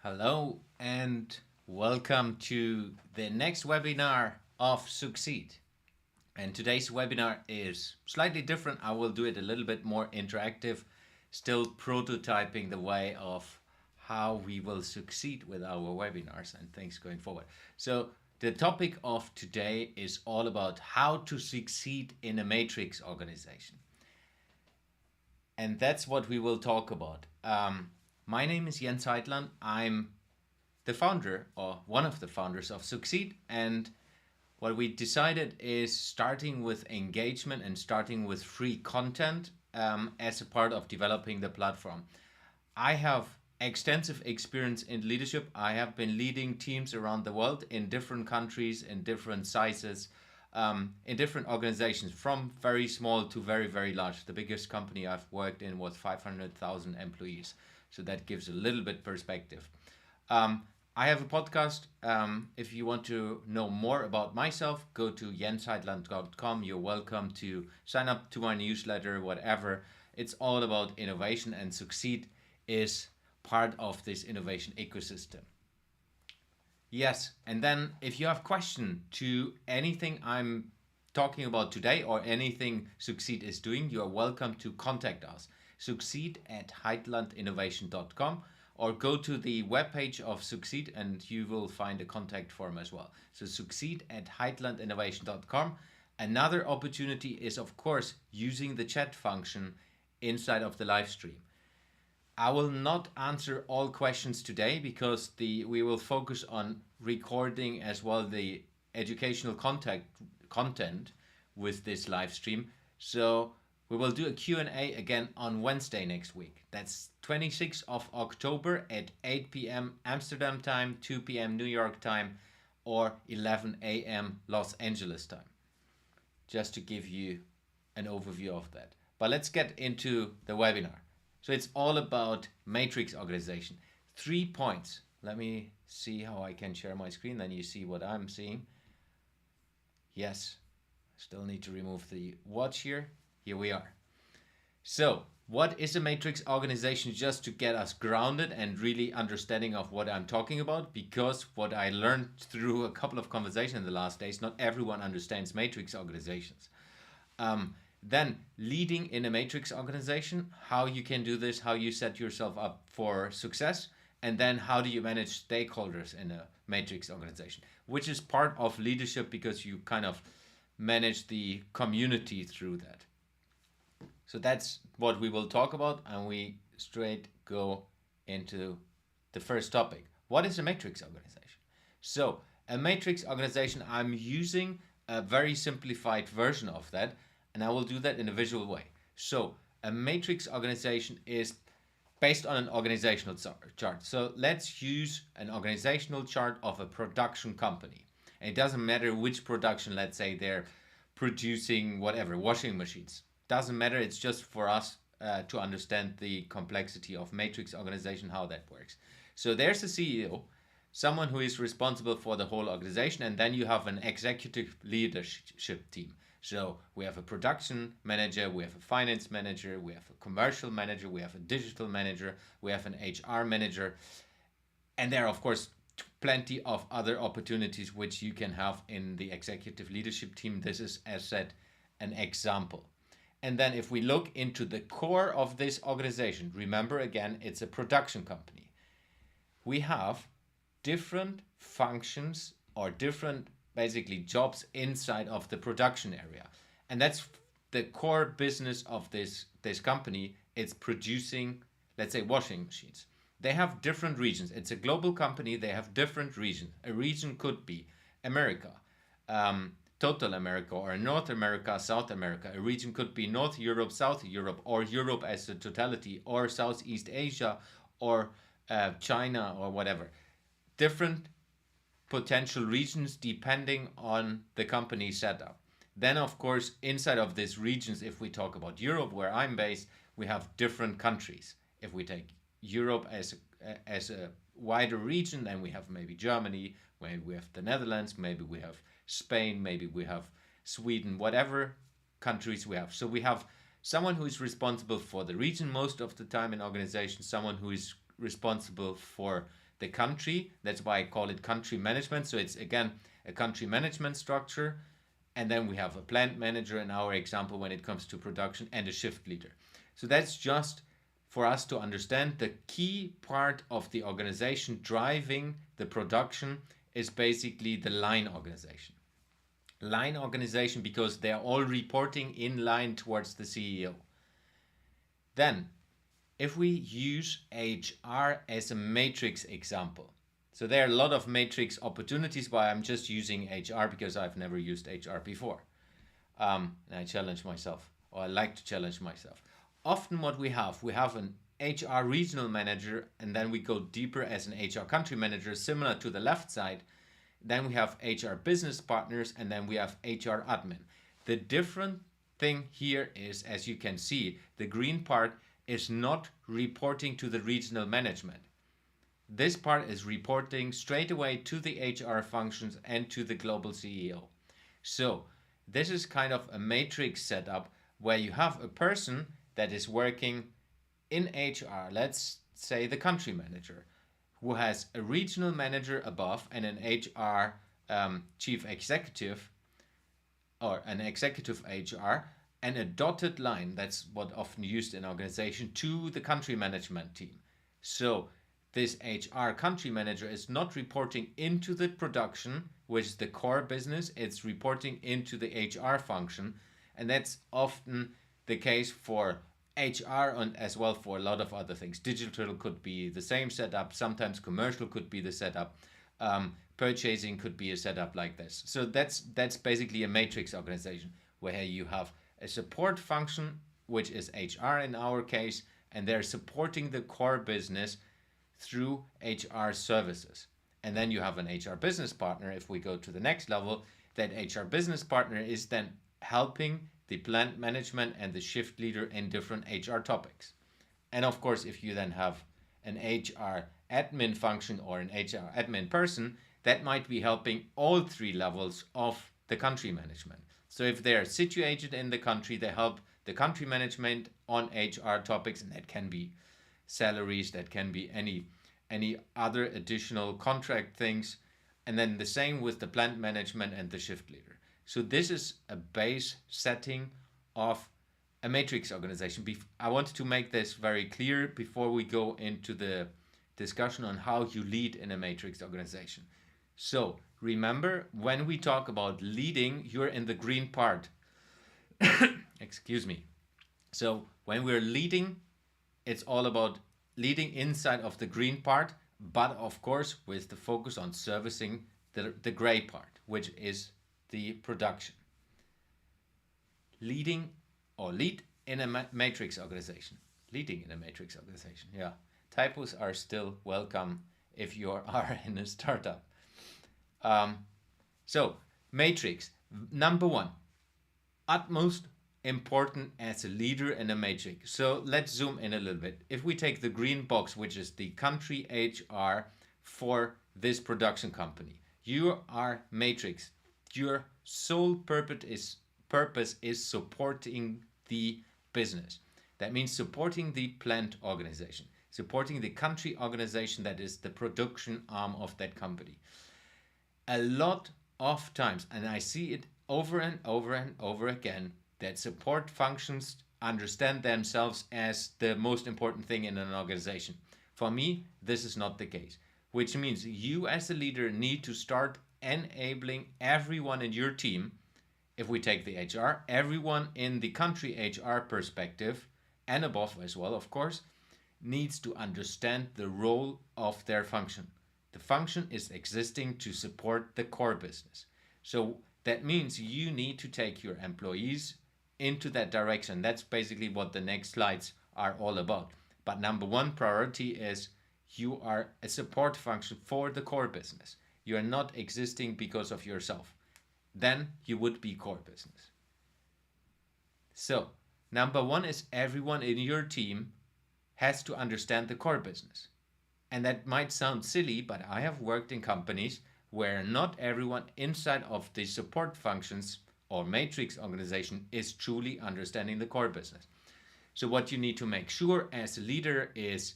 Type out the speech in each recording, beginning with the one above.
Hello and welcome to the next webinar of Succeed. And today's webinar is slightly different. I will do it a little bit more interactive, still prototyping the way of how we will succeed with our webinars and things going forward. So the topic of today is all about how to succeed in a matrix organization. And that's what we will talk about. My name is Jens Heitland. I'm the founder or one of the founders of Succeed. And what we decided is starting with engagement and starting with free content as a part of developing the platform. I have extensive experience in leadership. I have been leading teams around the world in different countries, in different sizes, in different organizations, from very small to very, very large. The biggest company I've worked in was 500,000 employees. So that gives a little bit perspective. I have a podcast. If you want to know more about myself, go to jensheitland.com. You're welcome to sign up to my newsletter, whatever. It's all about innovation, and Succeed is part of this innovation ecosystem. Yes, and then if you have question to anything I'm talking about today or anything Succeed is doing, you are welcome to contact us. Succeed@heitlandinnovation.com, or go to the webpage of Succeed and you will find a contact form as well. So succeed@heitlandinnovation.com. Another opportunity is, of course, using the chat function inside of the live stream. I will not answer all questions today because we will focus on recording as well the educational content with this live stream. So we will do a Q&A again on Wednesday next week. That's 26th of October at 8 p.m. Amsterdam time, 2 p.m. New York time, or 11 a.m. Los Angeles time. Just to give you an overview of that. But let's get into the webinar. So it's all about matrix organization. 3 points. Let me see how I can share my screen, then you see what I'm seeing. Yes, still need to remove the watch here. Here we are. So what is a matrix organization, just to get us grounded and really understanding of what I'm talking about? Because what I learned through a couple of conversations in the last days, not everyone understands matrix organizations. Then leading in a matrix organization, how you can do this, how you set yourself up for success, and then how do you manage stakeholders in a matrix organization, which is part of leadership because you kind of manage the community through that. So that's what we will talk about, and we straight go into the first topic. What is a matrix organization? So a matrix organization, I'm using a very simplified version of that, and I will do that in a visual way. So a matrix organization is based on an organizational chart. So let's use an organizational chart of a production company. And it doesn't matter which production, let's say they're producing whatever, washing machines. Doesn't matter, it's just for us to understand the complexity of matrix organization, how that works. So there's a CEO, someone who is responsible for the whole organization, and then you have an executive leadership team. So we have a production manager, we have a finance manager, we have a commercial manager, we have a digital manager, we have an HR manager. And there are, of course, plenty of other opportunities which you can have in the executive leadership team. This is, as said, an example. And then if we look into the core of this organization, remember again, it's a production company. We have different functions or different basically jobs inside of the production area. And that's the core business of this company. It's producing, let's say, washing machines. They have different regions. It's a global company. They have different regions. A region could be America, total America, or North America, South America. A region could be North Europe, South Europe, or Europe as a totality, or Southeast Asia, or China, or whatever. Different potential regions depending on the company setup. Then, of course, inside of these regions, if we talk about Europe, where I'm based, we have different countries. If we take Europe as a wider region, then we have maybe Germany, maybe we have the Netherlands, maybe we have Spain, maybe we have Sweden, whatever countries we have. So we have someone who is responsible for the region most of the time in organizations, someone who is responsible for the country. That's why I call it country management. So it's again a country management structure. And then we have a plant manager in our example when it comes to production, and a shift leader. So that's just for us to understand the key part of the organization driving the production is basically the line organization. Line organization, because they're all reporting in line towards the CEO. Then, if we use HR as a matrix example, so there are a lot of matrix opportunities, but I'm just using HR because I've never used HR before. And I challenge myself, or I like to challenge myself. Often what we have an HR regional manager, and then we go deeper as an HR country manager, similar to the left side. Then we have HR business partners, and then we have HR admin. The different thing here is, as you can see, the green part is not reporting to the regional management. This part is reporting straight away to the HR functions and to the global CEO. So this is kind of a matrix setup where you have a person that is working in HR, let's say the country manager, who has a regional manager above and an HR chief executive or an executive HR, and a dotted line, that's what often used in organization, to the country management team. So this HR country manager is not reporting into the production, which is the core business, it's reporting into the HR function. And that's often the case for HR and as well for a lot of other things. Digital could be the same setup, sometimes commercial could be the setup, purchasing could be a setup like this. So that's basically a matrix organization where you have a support function, which is HR in our case, and they're supporting the core business through HR services. And then you have an HR business partner. If we go to the next level, that HR business partner is then helping the plant management and the shift leader in different HR topics. And of course, if you then have an HR admin function or an HR admin person, that might be helping all three levels of the country management. So if they're situated in the country, they help the country management on HR topics, and that can be salaries, that can be any other additional contract things. And then the same with the plant management and the shift leader. So this is a base setting of a matrix organization. I wanted to make this very clear before we go into the discussion on how you lead in a matrix organization. So remember, when we talk about leading, you're in the green part. Excuse me. So when we're leading, it's all about leading inside of the green part, but of course with the focus on servicing the gray part, which is the production. Leading or lead in a matrix organization. Leading in a matrix organization, yeah. Typos are still welcome if you are in a startup. So, matrix, number one, utmost important as a leader in a matrix. So let's zoom in a little bit. If we take the green box, which is the country HR for this production company, you are matrix. Your sole purpose is supporting the business. That means supporting the plant organization, supporting the country organization that is the production arm of that company. A lot of times, and I see it over and over and over again, that support functions understand themselves as the most important thing in an organization. For me, this is not the case, which means you as a leader need to start enabling everyone in your team. If we take the HR, everyone in the country HR perspective and above as well, of course, needs to understand the role of their function. The function is existing to support the core business. So that means you need to take your employees into that direction. That's basically what the next slides are all about. But number one priority is you are a support function for the core business. You are not existing because of yourself. Then you would be core business. So number one is everyone in your team has to understand the core business. And that might sound silly, but I have worked in companies where not everyone inside of the support functions or matrix organization is truly understanding the core business. So what you need to make sure as a leader is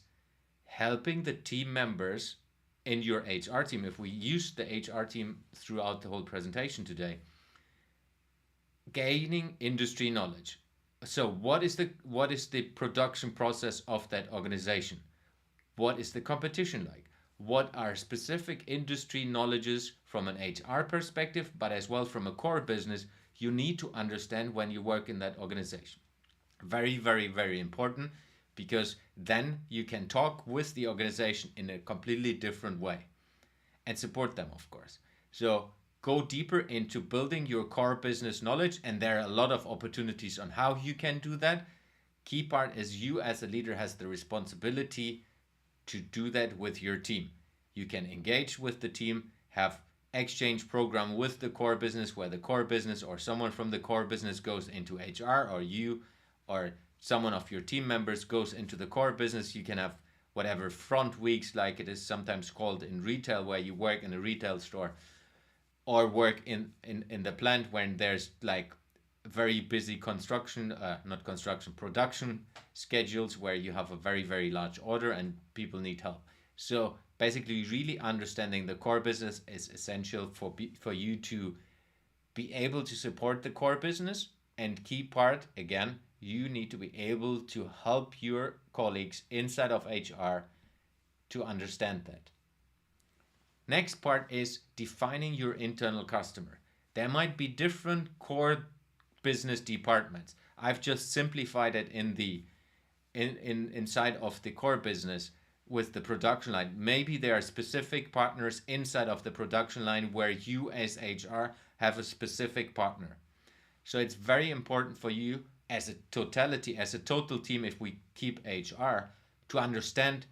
helping the team members in your HR team, if we use the HR team throughout the whole presentation today, gaining industry knowledge. So what is the production process of that organization? What is the competition like? What are specific industry knowledges from an HR perspective, but as well from a core business you need to understand when you work in that organization? Very, very, very important, because then you can talk with the organization in a completely different way and support them, of course. So go deeper into building your core business knowledge, and there are a lot of opportunities on how you can do that. Key part is you as a leader has the responsibility to do that with your team. You can engage with the team, have exchange program with the core business, where the core business or someone from the core business goes into HR, or you or someone of your team members goes into the core business. You can have whatever front weeks, like it is sometimes called in retail, where you work in a retail store or work in the plant when there's like very busy construction, not construction, production schedules, where you have a very, very large order and people need help. So basically, really understanding the core business is essential for you to be able to support the core business. And key part, again, you need to be able to help your colleagues inside of HR to understand that. Next part is defining your internal customer. There might be different core business departments. I've just simplified it inside of the core business with the production line. Maybe there are specific partners inside of the production line where you as HR have a specific partner. So it's very important for you as a totality, as a total team, if we keep HR, to understand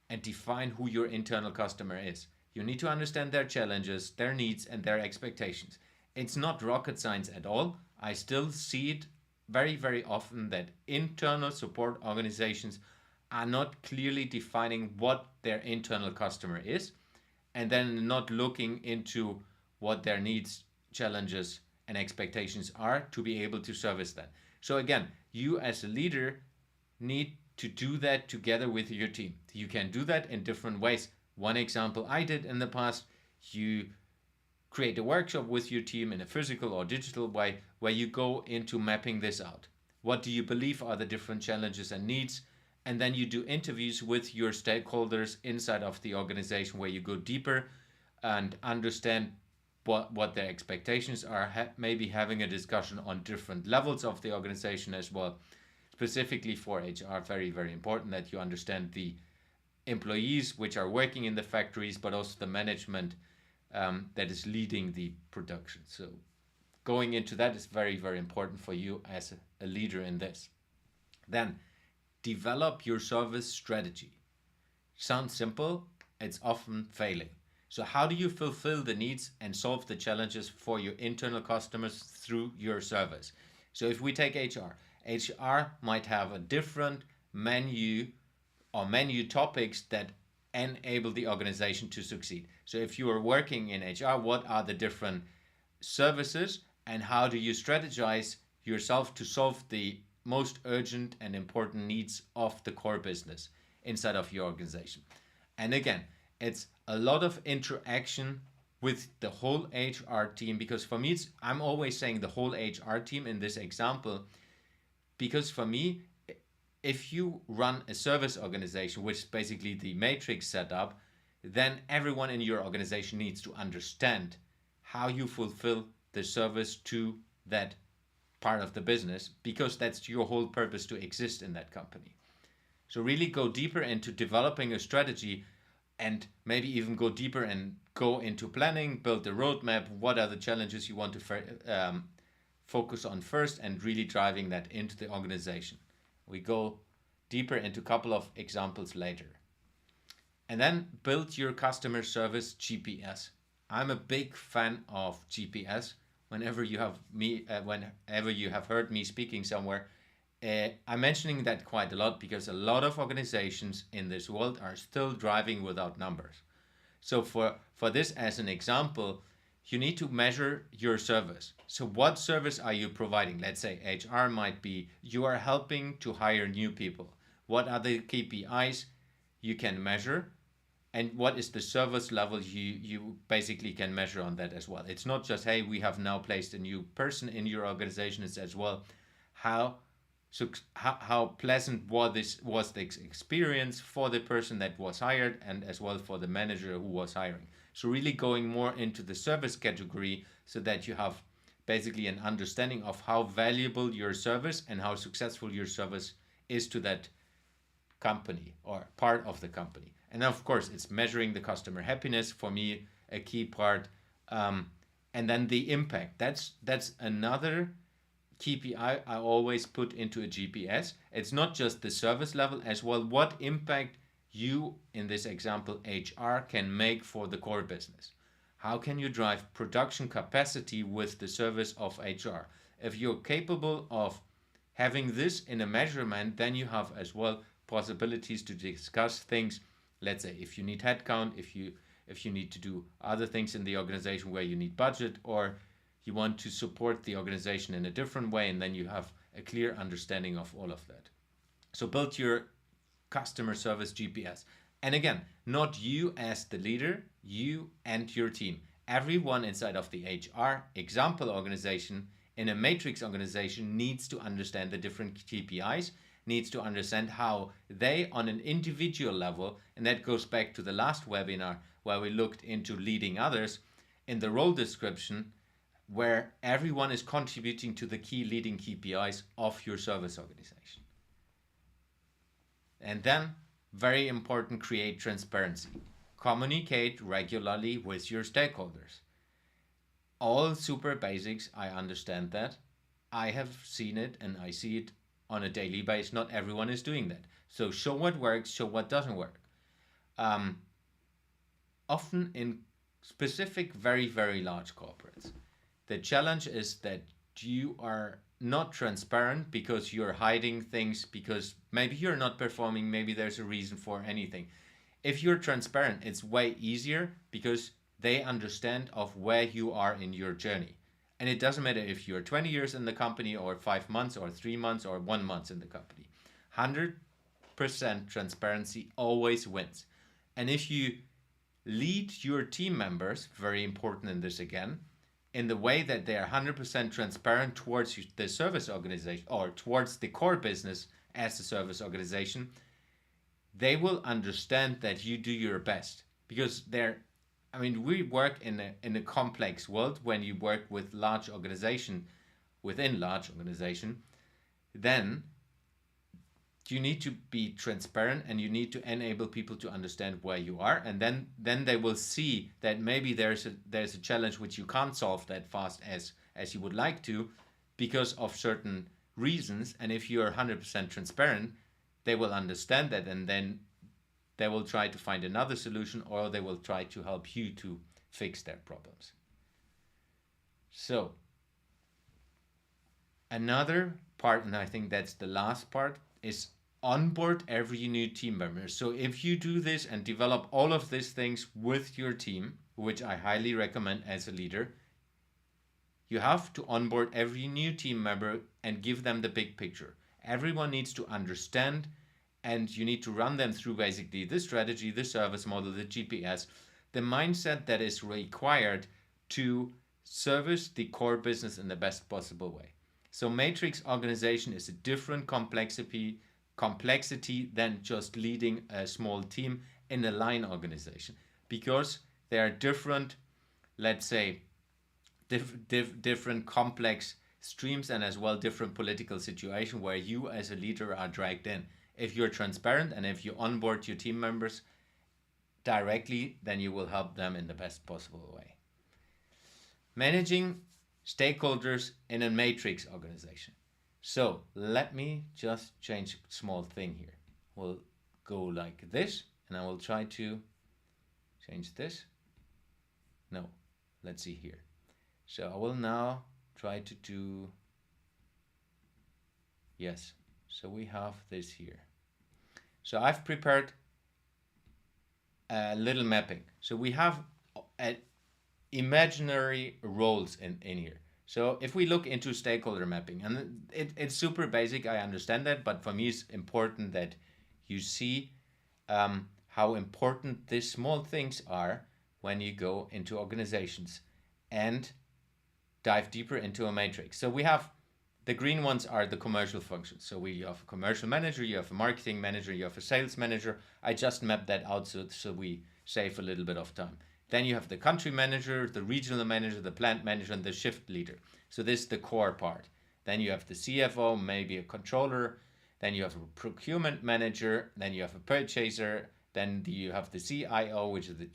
and define who your internal customer is. You need to understand their challenges, their needs, and their expectations. It's not rocket science at all. I still see it very, very often that internal support organizations are not clearly defining what their internal customer is, and then not looking into what their needs, challenges, and expectations are to be able to service that. So again, you as a leader need to do that together with your team. You can do that in different ways. One example I did in the past, you create a workshop with your team in a physical or digital way where you go into mapping this out. What do you believe are the different challenges and needs? And then you do interviews with your stakeholders inside of the organization where you go deeper and understand what their expectations are, maybe having a discussion on different levels of the organization as well. Specifically for HR, very, very important that you understand the employees which are working in the factories, but also the management that is leading the production. So going into that is very, very important for you as a leader in this. Then develop your service strategy. Sounds simple, it's often failing. So how do you fulfill the needs and solve the challenges for your internal customers through your service? So if we take HR might have a different menu or menu topics that enable the organization to succeed. So if you are working in HR, what are the different services and how do you strategize yourself to solve the most urgent and important needs of the core business inside of your organization? And again, it's a lot of interaction with the whole HR team, because for me, I'm always saying the whole HR team in this example, because for me, if you run a service organization, which is basically the matrix setup, then everyone in your organization needs to understand how you fulfill the service to that part of the business, because that's your whole purpose to exist in that company. So really go deeper into developing a strategy, and maybe even go deeper and go into planning, build a roadmap. What are the challenges you want to focus on first, and really driving that into the organization. We go deeper into a couple of examples later. And then build your customer service GPS. I'm a big fan of GPS. Whenever you have heard me speaking somewhere, I'm mentioning that quite a lot, because a lot of organizations in this world are still driving without numbers. So for this as an example, you need to measure your service. So what service are you providing? Let's say HR might be you are helping to hire new people. What are the KPIs you can measure? and what is the service level you basically can measure on that as well. It's not just, hey, we have now placed a new person in your organization. It's as well how how pleasant was the experience for the person that was hired, and as well for the manager who was hiring. So really going more into the service category, so that you have basically an understanding of how valuable your service and how successful your service is to that company or part of the company. And of course, it's measuring the customer happiness, for me a key part. And then the impact. That's another KPI I always put into a GPS. It's not just the service level, as well what impact you, in this example HR, can make for the core business. How can you drive production capacity with the service of HR? If you're capable of having this in a measurement, then you have as well possibilities to discuss things. Let's say if you need headcount, if you need to do other things in the organization where you need budget, or you want to support the organization in a different way, and then you have a clear understanding of all of that. So build your customer service GPS. And again, not you as the leader, you and your team. Everyone inside of the HR example organization in a matrix organization needs to understand the different KPIs, needs to understand how they on an individual level, and that goes back to the last webinar where we looked into leading others in the role description, where everyone is contributing to the key leading KPIs of your service organization. And then, very important, create transparency. Communicate regularly with your stakeholders. All super basics, I understand that. I have seen it and I see it on a daily basis. Not everyone is doing that. So show what works, show what doesn't work. Often in specific, very, very large corporates, the challenge is that you are not transparent because you're hiding things, because maybe you're not performing, maybe there's a reason for anything. If you're transparent, it's way easier because they understand of where you are in your journey. And it doesn't matter if you're 20 years in the company or 5 months or 3 months or 1 month in the company. 100% transparency always wins. And if you lead your team members, very important in this again, in the way that they are 100% transparent towards the service organization or towards the core business as a service organization, they will understand that you do your best. Because we work in a complex world. When you work with large organization, within large organization, then you need to be transparent and you need to enable people to understand where you are, and then they will see that maybe there's a challenge which you can't solve that fast as you would like to because of certain reasons. And if you are 100% transparent, they will understand that, and then they will try to find another solution, or they will try to help you to fix their problems. So another part, and I think that's the last part, is onboard every new team member. So if you do this and develop all of these things with your team, which I highly recommend as a leader, you have to onboard every new team member and give them the big picture. Everyone needs to understand, and you need to run them through basically the strategy, the service model, the GPS, the mindset that is required to service the core business in the best possible way. So matrix organization is a different complexity than just leading a small team in a line organization, because there are different, let's say, different complex streams, and as well different political situation where you as a leader are dragged in. If you're transparent and if you onboard your team members directly, then you will help them in the best possible way. Managing stakeholders in a matrix organization. So let me just change a small thing here. We'll go like this, and I will try to change this. No, let's see here. So I will now try to do, yes, so we have this here. So I've prepared a little mapping. So we have imaginary roles in here. So if we look into stakeholder mapping, and it's super basic, I understand that, but for me it's important that you see how how important these small things are when you go into organizations and dive deeper into a matrix. So we have the green ones are the commercial functions. So we have a commercial manager, you have a marketing manager, you have a sales manager. I just mapped that out so we save a little bit of time. Then you have the country manager, the regional manager, the plant manager, and the shift leader. So this is the core part. Then you have the CFO, maybe a controller. Then you have a procurement manager. Then you have a purchaser. Then you have the CIO, which is the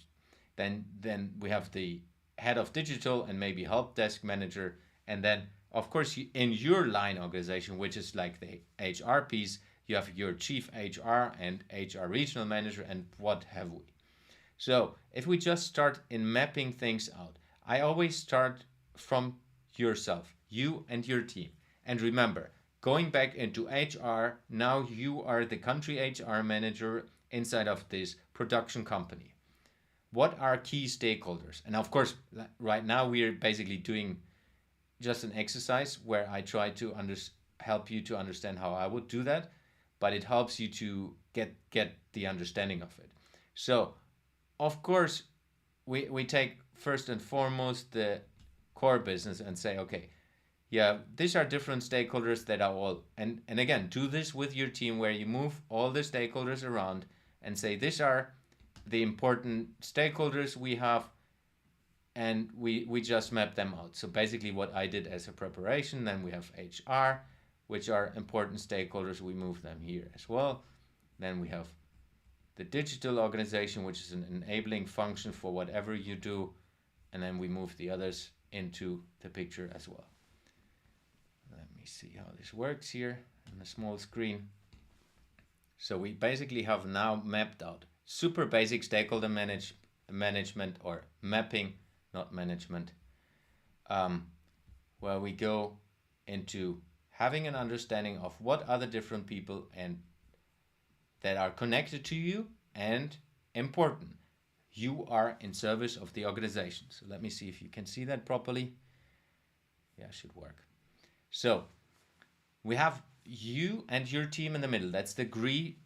then we have the head of digital and maybe help desk manager. And then of course in your line organization, which is like the HR piece, you have your chief HR and HR regional manager and what have we. So if we just start in mapping things out, I always start from yourself, you and your team. And remember, going back into HR, now you are the country HR manager inside of this production company. What are key stakeholders? And of course, right now we are basically doing just an exercise where I try to help you to understand how I would do that, but it helps you to get the understanding of it. So of course, we take first and foremost the core business and say, okay, yeah, these are different stakeholders that are all, and again, do this with your team where you move all the stakeholders around and say, these are the important stakeholders we have, and we just map them out. So basically what I did as a preparation, then we have HR, which are important stakeholders, we move them here as well. Then we have the digital organization, which is an enabling function for whatever you do, and then we move the others into the picture as well. Let me see how this works here on a small screen. So we basically have now mapped out super basic stakeholder management or mapping, not management, where we go into having an understanding of what are the different people and that are connected to you and important. You are in service of the organization. So let me see if you can see that properly. Yeah, should work. So we have you and your team in the middle. That's the gray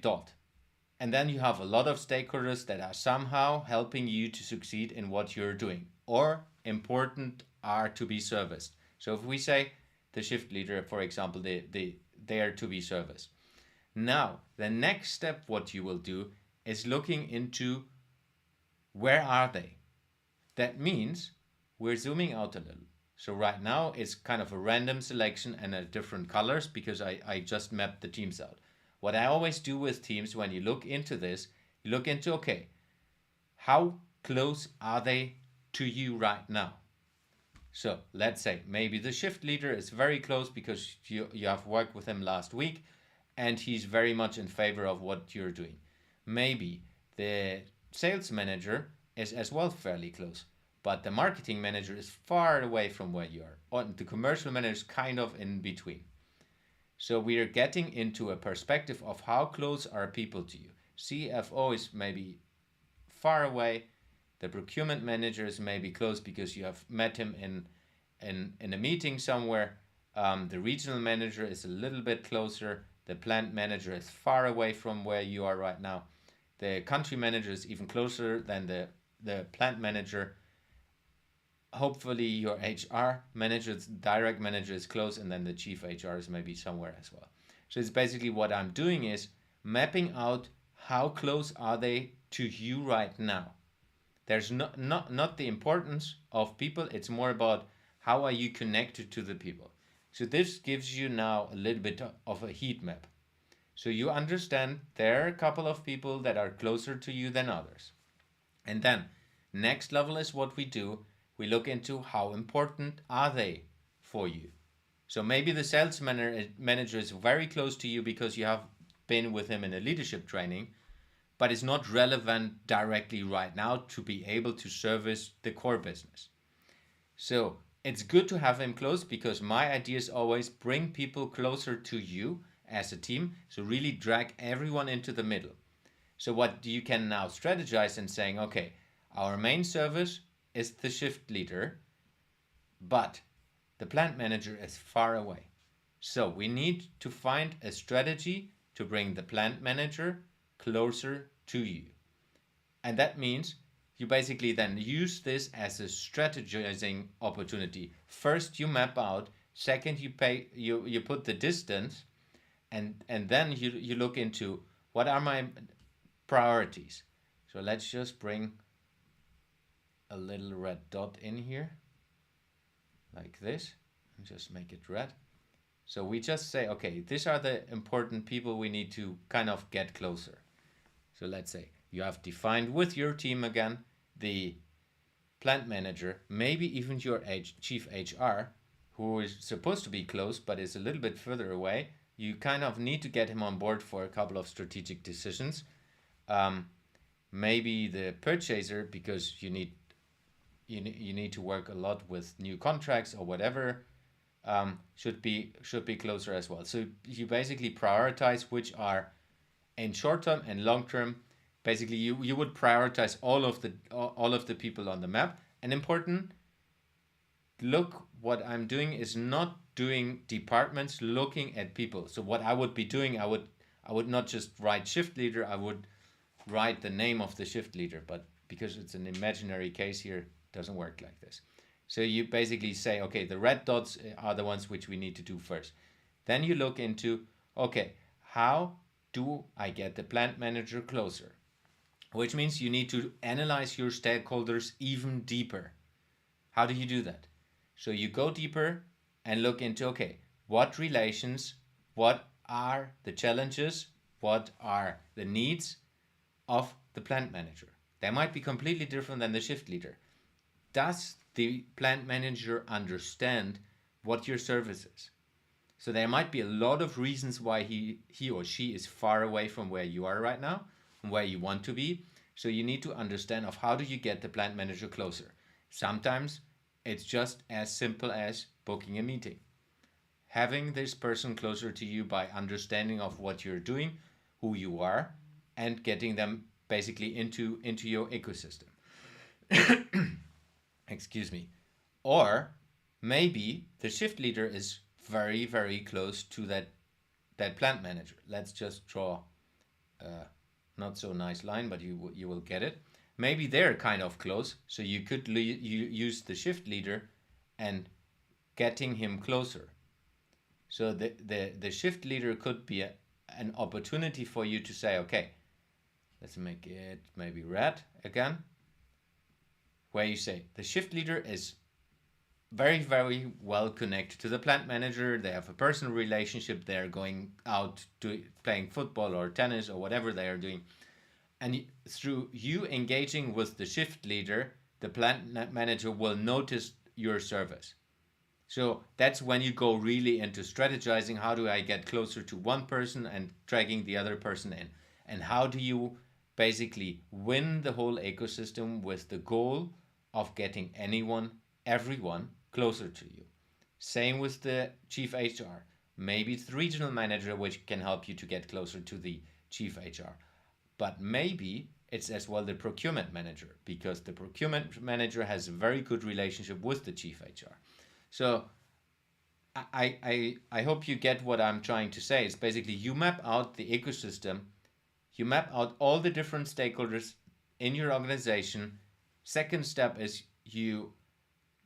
dot. And then you have a lot of stakeholders that are somehow helping you to succeed in what you're doing or important are to be serviced. So if we say the shift leader, for example, they are to be serviced. Now, the next step, what you will do is looking into where are they? That means we're zooming out a little. So right now it's kind of a random selection and different colors because I just mapped the teams out. What I always do with teams when you look into this, you look into, okay, how close are they to you right now? So let's say maybe the shift leader is very close because you have worked with him last week and he's very much in favor of what you're doing. Maybe the sales manager is as well fairly close, but the marketing manager is far away from where you are. Or the commercial manager is kind of in between. So we are getting into a perspective of how close are people to you. CFO is maybe far away. The procurement manager is maybe close because you have met him in a meeting somewhere. The regional manager is a little bit closer. The plant manager is far away from where you are right now. The country manager is even closer than the plant manager. Hopefully your HR manager, direct manager is close, and then the chief HR is maybe somewhere as well. So it's basically what I'm doing is mapping out how close are they to you right now. There's not the importance of people, it's more about how are you connected to the people. So this gives you now a little bit of a heat map. So you understand there are a couple of people that are closer to you than others. And then next level is what we do. We look into how important are they for you. So maybe the sales manager is very close to you because you have been with him in a leadership training, but it's not relevant directly right now to be able to service the core business. So it's good to have him close because my idea is always bring people closer to you as a team. So really drag everyone into the middle. So what you can now strategize in saying, okay, our main service is the shift leader, but the plant manager is far away. So we need to find a strategy to bring the plant manager closer to you. And that means you basically then use this as a strategizing opportunity. First you map out, second you put the distance, and then you look into what are my priorities. So let's just bring a little red dot in here like this and just make it red. So we just say, okay, these are the important people we need to kind of get closer. So let's say you have defined with your team again the plant manager, maybe even your chief HR, who is supposed to be close but is a little bit further away. You kind of need to get him on board for a couple of strategic decisions. Maybe the purchaser, because you need to work a lot with new contracts or whatever, should be closer as well. So you basically prioritize which are in short term and long term. Basically, you would prioritize all of the people on the map. And important, look, what I'm doing is not doing departments, looking at people. So what I would be doing, I would not just write shift leader, I would write the name of the shift leader, but because it's an imaginary case here, it doesn't work like this. So you basically say, okay, the red dots are the ones which we need to do first. Then you look into, okay, how do I get the plant manager closer? Which means you need to analyze your stakeholders even deeper. How do you do that? So you go deeper and look into, okay, what relations, what are the challenges, what are the needs of the plant manager? They might be completely different than the shift leader. Does the plant manager understand what your service is? So there might be a lot of reasons why he or she is far away from where you are right now, and where you want to be. So you need to understand of how do you get the plant manager closer. Sometimes it's just as simple as booking a meeting. Having this person closer to you by understanding of what you're doing, who you are, and getting them basically into your ecosystem. Excuse me. Or maybe the shift leader is very, very close to that plant manager. Let's just draw a not so nice line, but you will get it. Maybe they're kind of close, so you could use the shift leader and getting him closer. So the shift leader could be an opportunity for you to say, okay, let's make it maybe red again, where you say the shift leader is very, very well connected to the plant manager. They have a personal relationship. They're going out to playing football or tennis or whatever they are doing. And through you engaging with the shift leader, the plant manager will notice your service. So that's when you go really into strategizing. How do I get closer to one person and dragging the other person in? And how do you basically win the whole ecosystem with the goal of getting everyone closer to you? Same with the chief HR. Maybe it's the regional manager which can help you to get closer to the chief HR. But maybe it's as well the procurement manager, because the procurement manager has a very good relationship with the chief HR. So I hope you get what I'm trying to say. It's basically you map out the ecosystem, you map out all the different stakeholders in your organization. Second step is you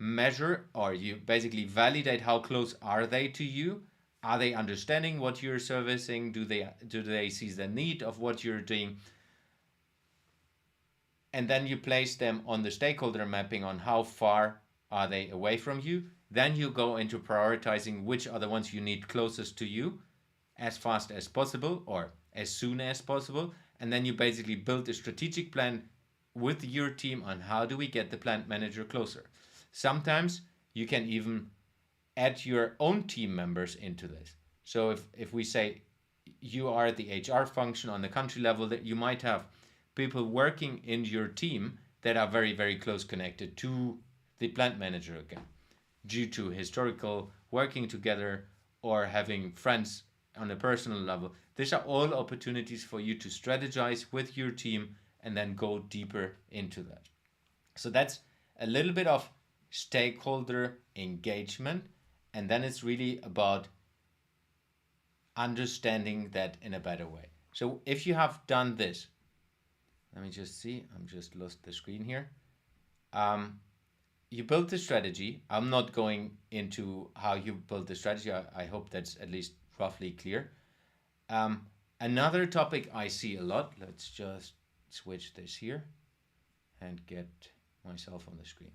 measure, or you basically validate how close are they to you. Are they understanding what you're servicing? Do they see the need of what you're doing? And then you place them on the stakeholder mapping on how far are they away from you. Then you go into prioritizing which are the ones you need closest to you as fast as possible or as soon as possible. And then you basically build a strategic plan with your team on how do we get the plant manager closer. Sometimes you can even add your own team members into this. So if we say you are the HR function on the country level, that you might have people working in your team that are very, very close connected to the plant manager again, due to historical working together or having friends on a personal level. These are all opportunities for you to strategize with your team and then go deeper into that. So that's a little bit of stakeholder engagement. And then it's really about understanding that in a better way. So if you have done this, let me just see, I'm just lost the screen here. You built the strategy. I'm not going into how you built the strategy. I hope that's at least roughly clear. Um, Another topic I see a lot, let's just switch this here and get myself on the screen.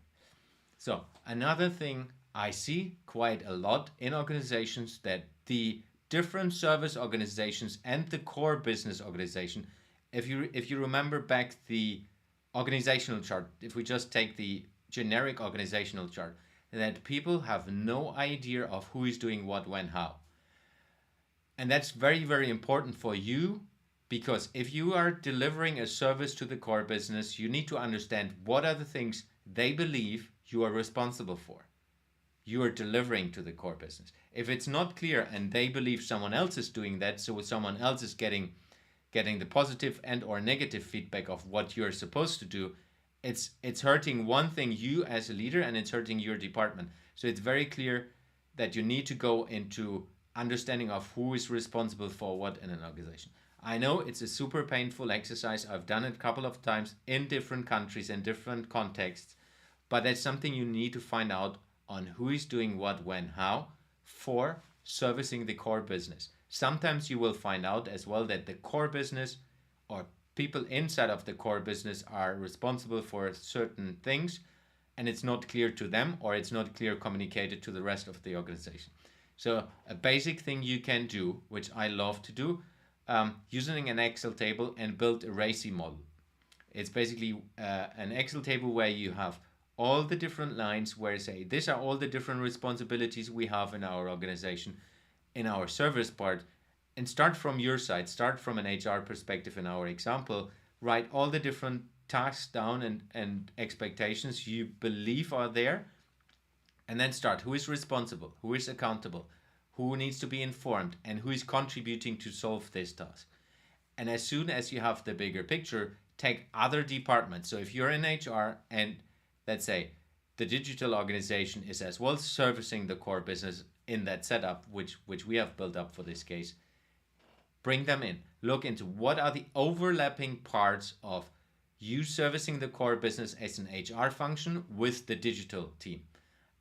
So another thing I see quite a lot in organizations, that the different service organizations and the core business organization, if you remember back the organizational chart, if we just take the generic organizational chart, that people have no idea of who is doing what, when, how. And that's very, very important for you, because if you are delivering a service to the core business, you need to understand what are the things they believe you are responsible for. You are delivering to the core business. If it's not clear and they believe someone else is doing that, so someone else is getting the positive and or negative feedback of what you're supposed to do, it's hurting one thing, you as a leader, and it's hurting your department. So it's very clear that you need to go into understanding of who is responsible for what in an organization. I know it's a super painful exercise. I've done it a couple of times in different countries, in different contexts, but that's something you need to find out on who is doing what, when, how for servicing the core business. Sometimes you will find out as well that the core business or people inside of the core business are responsible for certain things, and it's not clear to them, or it's not clear communicated to the rest of the organization. So a basic thing you can do, which I love to do, using an Excel table and build a RACI model. It's basically an Excel table where you have all the different lines where you say, these are all the different responsibilities we have in our organization, in our service part, and start from your side, start from an HR perspective in our example, write all the different tasks down and expectations you believe are there, and then start. Who is responsible? Who is accountable? Who needs to be informed? And who is contributing to solve this task? And as soon as you have the bigger picture, take other departments. So if you're in HR and let's say the digital organization is as well servicing the core business in that setup, which we have built up for this case, bring them in. Look into what are the overlapping parts of you servicing the core business as an HR function with the digital team.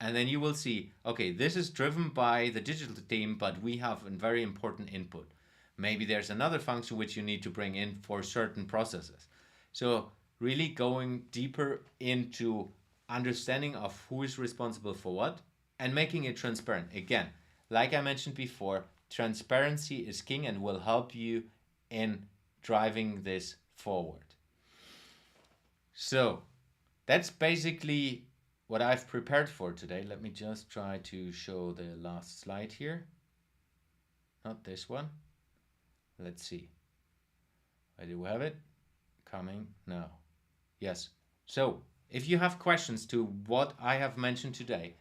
And then you will see, okay, this is driven by the digital team, but we have a very important input. Maybe there's another function which you need to bring in for certain processes. So really going deeper into understanding of who is responsible for what and making it transparent. Again, like I mentioned before, transparency is king and will help you in driving this forward. So that's basically what I've prepared for today. Let me just try to show the last slide here. Not this one. Let's see. I do have it. Coming now. Yes. So if you have questions to what I have mentioned today,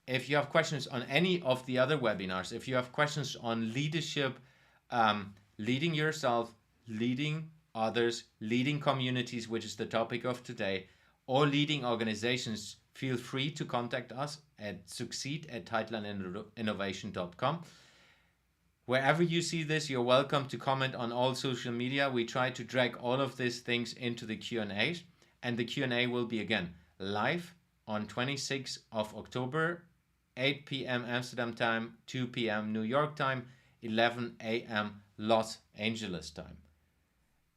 if you have questions on any of the other webinars, if you have questions on leadership, leading yourself, leading others, leading communities, which is the topic of today, or leading organizations, feel free to contact us at succeed@tightlineinnovation.com. Wherever you see this, you're welcome to comment on all social media. We try to drag all of these things into the Q&As, and the Q&A will be again live on 26th of October, 8 p.m. Amsterdam time, 2 p.m. New York time, 11 a.m. Los Angeles time.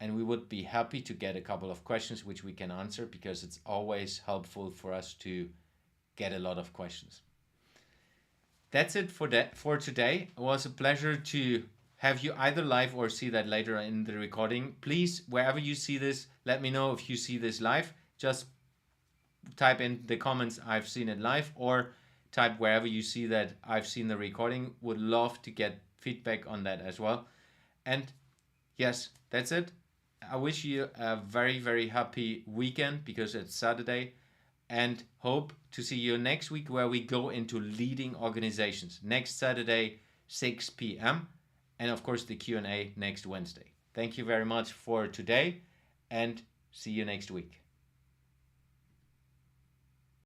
And we would be happy to get a couple of questions which we can answer, because it's always helpful for us to get a lot of questions. That's it for today. It was a pleasure to have you either live or see that later in the recording. Please, wherever you see this, let me know if you see this live. Just type in the comments, I've seen it live, or type wherever you see that I've seen the recording. Would love to get feedback on that as well. And yes, that's it. I wish you a very, very happy weekend, because it's Saturday, and hope to see you next week, where we go into leading organizations. Next Saturday, 6 p.m. And of course the Q&A next Wednesday. Thank you very much for today, and see you next week.